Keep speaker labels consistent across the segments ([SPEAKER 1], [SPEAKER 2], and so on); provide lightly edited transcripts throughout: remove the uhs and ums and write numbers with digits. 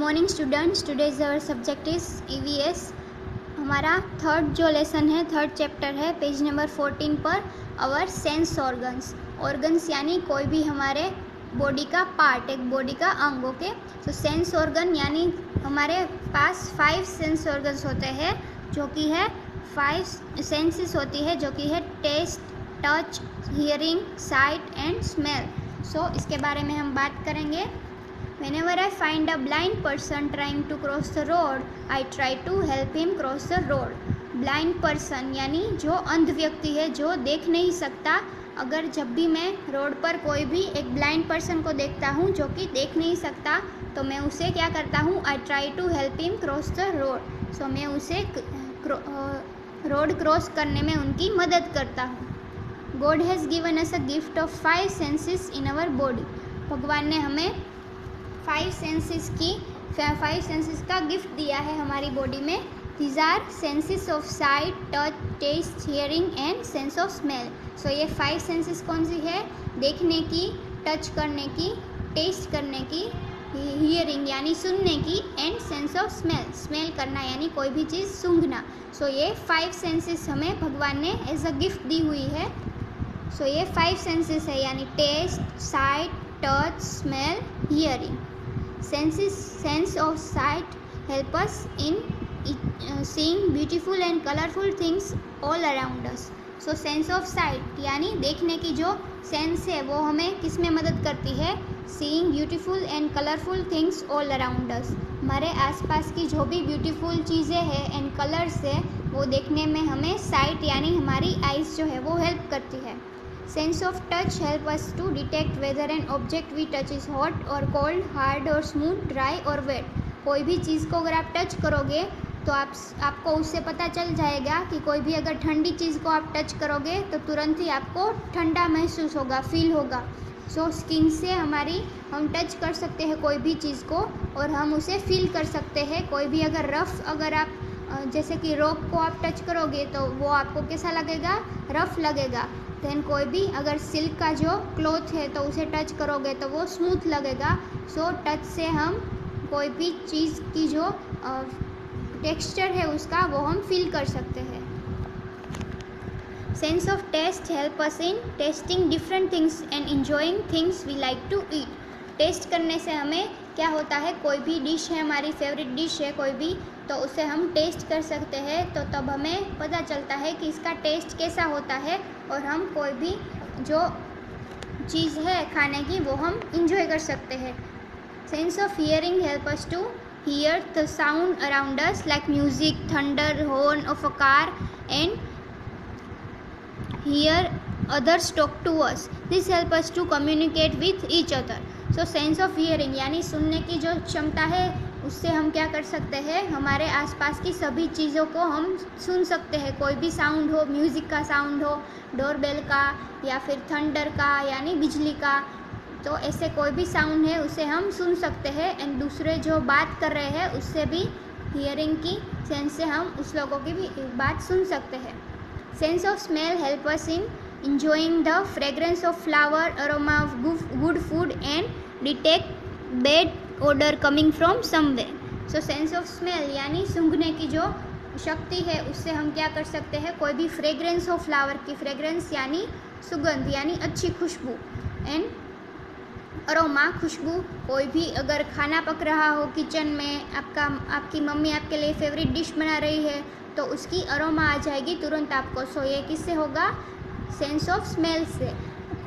[SPEAKER 1] Morning students, today's our subject is EVS। हमारा third जो lesson है, थर्ड चैप्टर है, पेज नंबर 14 पर आवर सेंस ऑर्गन्स यानी कोई भी हमारे बॉडी का पार्ट, एक बॉडी का अंग। ओके, तो सेंस ऑर्गन यानी हमारे पास 5 सेंस ऑर्गन्स होते हैं, जो कि है 5 सेंसेस होती है, जो कि है taste, touch, hearing, sight and smell. So इसके बारे में हम बात करेंगे। Whenever I find a blind person trying to cross the road, I try to help him cross the road. Blind person यानी जो अंध व्यक्ति है, जो देख नहीं सकता। अगर जब भी मैं रोड पर कोई भी एक ब्लाइंड पर्सन को देखता हूँ जो कि देख नहीं सकता, तो मैं उसे क्या करता हूँ, I try to help him cross the road. सो मैं उसे रोड क्रॉस करने में उनकी मदद करता हूँ। God has given us a gift of 5 senses in our body. भगवान ने हमें 5 सेंसेस का गिफ्ट दिया है हमारी बॉडी में। These are senses of sight, touch, taste, hearing and sense of smell. So ये 5 सेंसेस कौन सी है? देखने की, टच करने की, टेस्ट करने की, हियरिंग यानी सुनने की, and sense of smell, smell करना यानी कोई भी चीज़ सूंघना। सो ये 5 सेंसेस हमें भगवान ने एज अ गिफ्ट दी हुई है। सो ये 5 सेंसेस है, यानी taste, sight, touch, smell, hearing. Sense of sight help us in seeing beautiful and colorful things all around us. So sense of sight यानी देखने की जो सेंस है वो हमें किस में मदद करती है? Seeing beautiful and colorful things all around us. हमारे आसपास की जो भी ब्यूटीफुल चीज़ें हैं एंड कलर्स है वो देखने में हमें साइट यानी हमारी आइज़ जो है वो हेल्प करती है। Sense of touch help us to detect whether an object we touch is hot or cold, hard or smooth, dry or wet. कोई भी चीज़ को अगर आप टच करोगे तो आपको उससे पता चल जाएगा कि कोई भी अगर ठंडी चीज़ को आप टच करोगे तो तुरंत ही आपको ठंडा महसूस होगा, फील होगा। सो स्किन से हम टच कर सकते हैं कोई भी चीज़ को और हम उसे फील कर सकते हैं। कोई भी अगर अगर आप जैसे कि रॉक को आप टच करोगे तो वो आपको कैसा लगेगा? रफ़ लगेगा। देन कोई भी अगर सिल्क का जो क्लॉथ है तो उसे टच करोगे तो वो स्मूथ लगेगा। सो टच से हम कोई भी चीज़ की जो टेक्सचर है उसका वो हम फील कर सकते हैं। Sense of taste help us in tasting different things and enjoying things we like to eat. Taste करने से हमें क्या होता है, कोई भी डिश है, हमारी फेवरेट डिश है कोई भी, तो उसे हम टेस्ट कर सकते हैं। तो तब हमें पता चलता है कि इसका टेस्ट कैसा होता है और हम कोई भी जो चीज़ है खाने की वो हम इंजॉय कर सकते हैं। Sense of hearing help us to hear the sound around us like music, thunder, horn of a car and hear others talk to us. This help us to communicate with each other. So sense of hearing यानी सुनने की जो क्षमता है उससे हम क्या कर सकते हैं, हमारे आसपास की सभी चीज़ों को हम सुन सकते हैं। कोई भी साउंड हो, म्यूज़िक का साउंड हो, डोरबेल का या फिर थंडर का यानी बिजली का, तो ऐसे कोई भी साउंड है उसे हम सुन सकते हैं। एंड दूसरे जो बात कर रहे हैं उससे भी हियरिंग की सेंस से हम उस लोगों की भी बात सुन सकते हैं। Sense of smell help us in enjoying the fragrance of flower, aroma of good food and detect bad odor coming from somewhere. So sense of smell यानी सूंघने की जो शक्ति है उससे हम क्या कर सकते हैं, कोई भी फ्रेग्रेंस हो, फ्लावर की फ्रेग्रेंस यानी सुगंध यानी अच्छी खुशबू, एंड अरोमा खुशबू। कोई भी अगर खाना पक रहा हो किचन में, आपकी मम्मी आपके लिए फेवरेट डिश बना रही है तो उसकी अरोमा आ जाएगी तुरंत आपको। सो ये किससे होगा? सेंस ऑफ स्मेल से।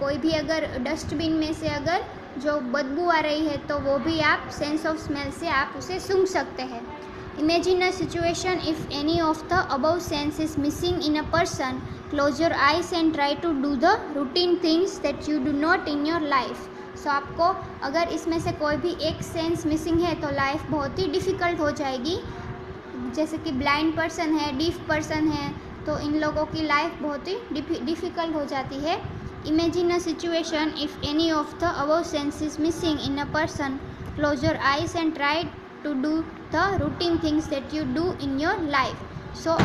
[SPEAKER 1] कोई भी अगर डस्टबिन में से अगर जो बदबू आ रही है तो वो भी आप सेंस ऑफ स्मेल से आप उसे सूंघ सकते हैं। Imagine a situation if any of the above sense is missing in a person, close your eyes and try to do the routine things that you do not in your life. So आपको अगर इसमें से कोई भी एक sense missing है तो life बहुत ही डिफ़िकल्ट हो जाएगी। जैसे कि ब्लाइंड पर्सन है, डीफ पर्सन है, तो इन लोगों की लाइफ बहुत ही डिफ़िकल्ट हो जाती है। Imagine a situation if any of the above sense is missing in a person, close your eyes and try to do the routine things that you do in your life. So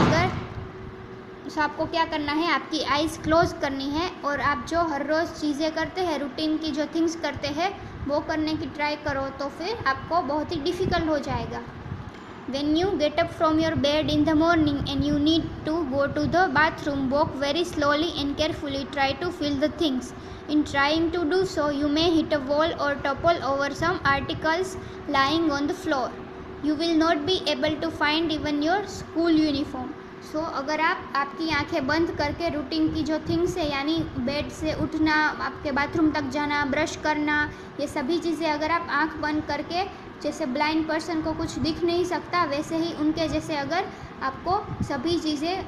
[SPEAKER 1] आपको क्या करना है, आपकी eyes close करनी है और आप जो हर रोज़ चीज़ें करते हैं, रूटीन की जो थिंग्स करते हैं वो करने की ट्राई करो तो फिर आपको बहुत ही डिफ़िकल्ट हो जाएगा। When you get up from your bed in the morning and you need to go to the bathroom, walk very slowly and carefully. Try to feel the things. In trying to do so, you may hit a wall or topple over some articles lying on the floor. You will not be able to find even your school uniform. सो अगर आप आपकी आंखें बंद करके routine की जो things है, यानी बेड से उठना, आपके बाथरूम तक जाना, ब्रश करना, ये सभी चीज़ें अगर आप आंख बंद करके, जैसे ब्लाइंड पर्सन को कुछ दिख नहीं सकता वैसे ही उनके जैसे अगर आपको सभी चीज़ें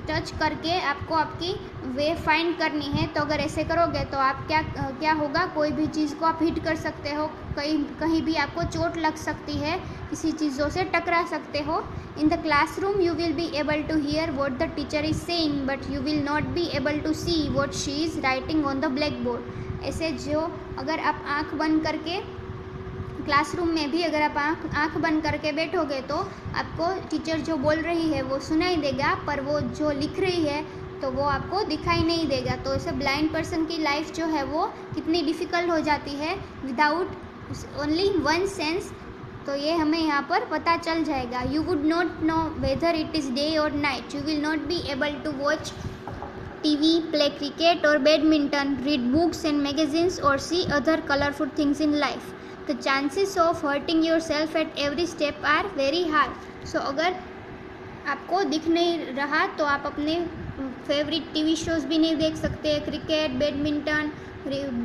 [SPEAKER 1] टच करके आपको आपकी वे फाइंड करनी है, तो अगर ऐसे करोगे तो आप क्या होगा, कोई भी चीज़ को आप हिट कर सकते हो, कहीं भी आपको चोट लग सकती है, किसी चीज़ों से टकरा सकते हो। In the classroom you will be able to hear what the teacher is saying, but you will not be able to see what she is writing on the black board. ऐसे जो अगर आप आँख बंद करके, क्लासरूम में भी अगर आप आँख बंद करके बैठोगे तो आपको टीचर जो बोल रही है वो सुनाई देगा, पर वो जो लिख रही है तो वो आपको दिखाई नहीं देगा। तो ऐसे ब्लाइंड पर्सन की लाइफ जो है वो कितनी डिफ़िकल्ट हो जाती है विदाउट ओनली वन सेंस। तो ये हमें यहाँ पर पता चल जाएगा। You would not know whether it is day और night. You will not be able to watch TV, play cricket or badminton, read books and magazines or see other colorful things in life. The chances of hurting yourself at every step are very high. So अगर आपको दिख नहीं रहा तो आप अपने favourite TV shows भी नहीं देख सकते, क्रिकेट, बैडमिंटन,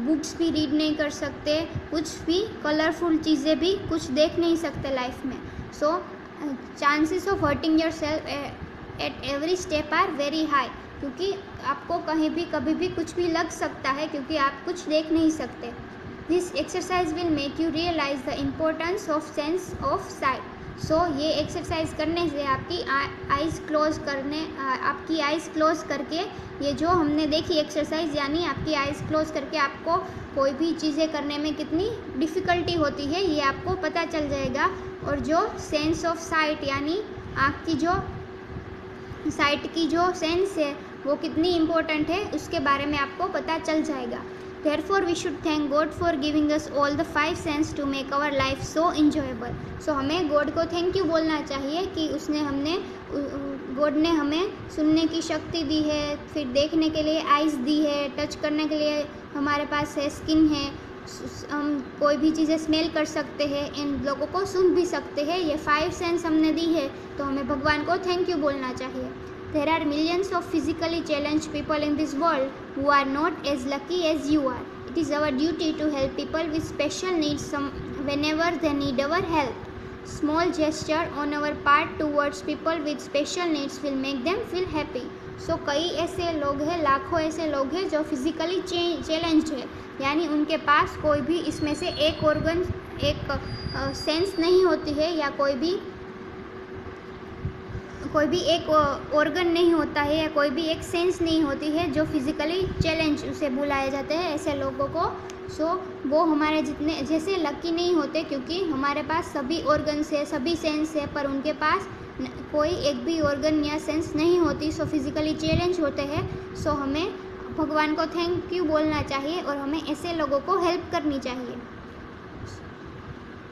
[SPEAKER 1] बुक्स भी रीड नहीं कर सकते, कुछ भी कलरफुल चीज़ें भी कुछ देख नहीं सकते लाइफ में। So chances of hurting yourself at every step are very high, क्योंकि आपको कहीं भी कभी भी कुछ भी लग सकता है क्योंकि आप कुछ देख नहीं सकते। This exercise will make you realise the importance of sense of sight. So ये एक्सरसाइज करने से आपकी आइज़ क्लोज करके, ये जो हमने देखी एक्सरसाइज, यानी आपकी आइज़ क्लोज करके आपको कोई भी चीज़ें करने में कितनी डिफ़िकल्टी होती है ये आपको पता चल जाएगा। और जो सेंस ऑफ साइट यानी आँख की जो साइट की जो सेंस है वो कितनी इम्पोर्टेंट है उसके बारे में आपको पता चल जाएगा। Therefore, we should thank God for giving us all the 5 senses to make our life so enjoyable. So हमें गॉड को थैंक यू बोलना चाहिए कि गॉड ने हमें सुनने की शक्ति दी है, फिर देखने के लिए आइज़ दी है, टच करने के लिए हमारे पास है स्किन है, हम कोई भी चीज़ें स्मेल कर सकते हैं, इन लोगों को सुन भी सकते हैं। ये 5 सेंस हमने दी है तो हमें भगवान को थैंक यू बोलना चाहिए। There are millions of physically challenged people in this world who are not as lucky as you are. It is our duty to help people with special needs whenever they need our help. Small gesture on our part towards people with special needs will make them feel happy. So कई ऐसे लोग हैं, लाखों ऐसे लोग हैं जो physically challenged है, यानी उनके पास कोई भी इसमें से एक ऑर्गन, एक सेंस नहीं होती है, या कोई भी एक ऑर्गन नहीं होता है, या कोई भी एक सेंस नहीं होती है, जो फिज़िकली चैलेंज उसे बुलाए जाते हैं ऐसे लोगों को। सो वो हमारे जितने जैसे लकी नहीं होते, क्योंकि हमारे पास सभी ऑर्गन्स है, सभी सेंस है, पर उनके पास कोई एक भी ऑर्गन या सेंस नहीं होती। सो फिज़िकली चैलेंज होते हैं। सो हमें भगवान को थैंक यू बोलना चाहिए और हमें ऐसे लोगों को हेल्प करनी चाहिए।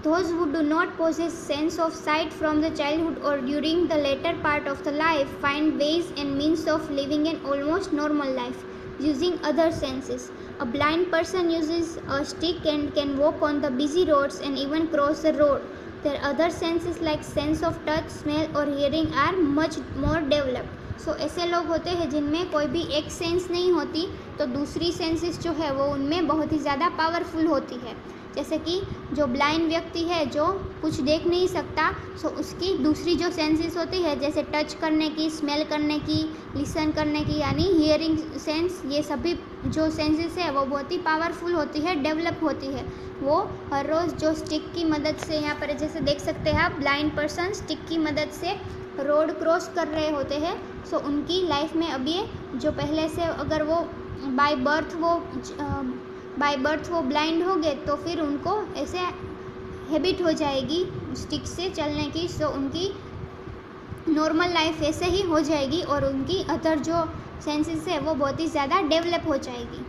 [SPEAKER 1] Those who do not possess sense of sight from the childhood or during the later part of the life find ways and means of living an almost normal life using other senses. A blind person uses a stick and can walk on the busy roads and even cross the road. Their other senses like sense of touch, smell or hearing are much more developed. So ऐसे लोग होते हैं जिनमें कोई भी एक sense नहीं होती, तो दूसरी सेंसेस जो है वो उनमें बहुत ही ज़्यादा पावरफुल होती है। जैसे कि जो ब्लाइंड व्यक्ति है जो कुछ देख नहीं सकता, सो उसकी दूसरी जो सेंसेस होती है, जैसे टच करने की, स्मेल करने की, लिसन करने की, यानी हियरिंग सेंस, ये सभी जो सेंसेस है वो बहुत ही पावरफुल होती है, डेवलप होती है। वो हर रोज़ जो स्टिक की मदद से, यहाँ पर जैसे देख सकते हैं आप, ब्लाइंड पर्सन स्टिक की मदद से रोड क्रॉस कर रहे होते हैं। सो उनकी लाइफ में अब ये जो पहले से अगर वो बाय बर्थ वो ब्लाइंड हो गए तो फिर उनको ऐसे हैबिट हो जाएगी स्टिक से चलने की। सो उनकी नॉर्मल लाइफ ऐसे ही हो जाएगी और उनकी अदर जो सेंसेस है वो बहुत ही ज़्यादा डेवलप हो जाएगी।